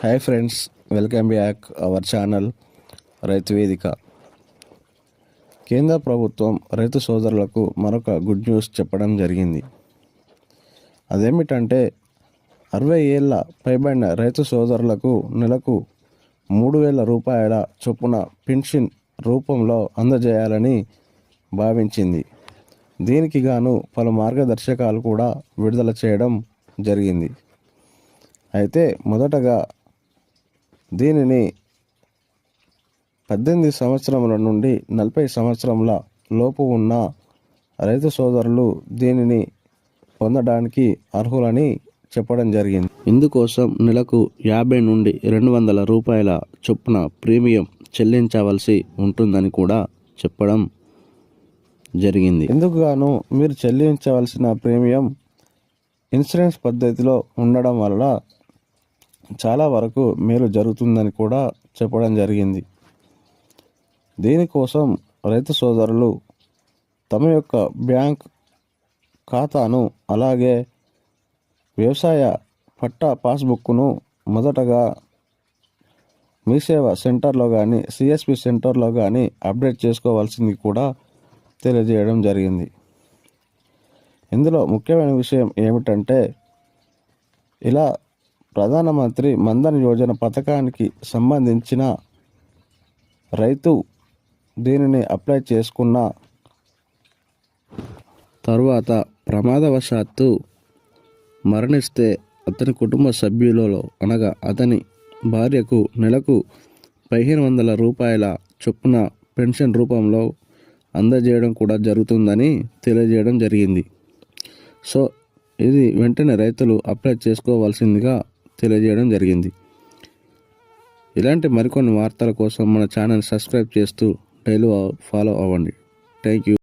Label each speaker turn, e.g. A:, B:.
A: Hi friends, welcome back our channel రైతు వేదిక. కేంద్ర ప్రభుత్వం రైతు సోదరులకు మరొక గుడ్ న్యూస్ చెప్పడం జరిగింది. అదేమిటంటే 60 ఏళ్ళ పైబడిన రైతు సోదరులకు నెలకు 3,000 రూపాయల చొప్పున పెన్షన్ రూపంలో అందజేయాలని భావించింది. దీనికి గాను పలు మార్గదర్శకాలు కూడా విడుదల చేయడం జరిగింది. అయితే మొదటగా దీనిని 18 సంవత్సరముల నుండి 40 సంవత్సరముల లోపు ఉన్న రైతు సోదరులు దీనిని పొందడానికి అర్హులని చెప్పడం జరిగింది. ఇందుకోసం నెలకు 50 నుండి 200 రూపాయల చొప్పున ప్రీమియం చెల్లించవలసి ఉంటుందని కూడా చెప్పడం జరిగింది. ఇందుకు గాను మీరు చెల్లించవలసిన ప్రీమియం ఇన్సూరెన్స్ పద్ధతిలో ఉండడం వల్ల చాలా వరకు మేలు జరుగుతుందని కూడా చెప్పడం జరిగింది. దీనికోసం రైతు సోదరులు తమ యొక్క బ్యాంక్ ఖాతాను అలాగే వ్యవసాయ పట్టా పాస్బుక్ను మొదటగా మీ సేవ సెంటర్లో కానీ సిఎస్పి సెంటర్లో కానీ అప్డేట్ చేసుకోవాల్సింది కూడా తెలియజేయడం జరిగింది. ఇందులో ముఖ్యమైన విషయం ఏమిటంటే, ఇలా ప్రధానమంత్రి మన్ధన్ యోజన పథకానికి సంబంధించిన రైతు దీనిని అప్లై చేసుకున్న తర్వాత ప్రమాదవశాత్తు మరణిస్తే అతని కుటుంబ సభ్యులలో అనగా అతని భార్యకు నెలకు 1,500 రూపాయల చొప్పున పెన్షన్ రూపంలో అందజేయడం కూడా జరుగుతుందని తెలియజేయడం జరిగింది. సో ఇది వెంటనే రైతులు అప్లై చేసుకోవాల్సిందిగా తెలియజేయడం జరిగింది. ఇలాంటి మరికొన్ని వార్తల కోసం మన ఛానల్ సబ్స్క్రైబ్ చేస్తూ డైలీ ఫాలో అవ్వండి. Thank you.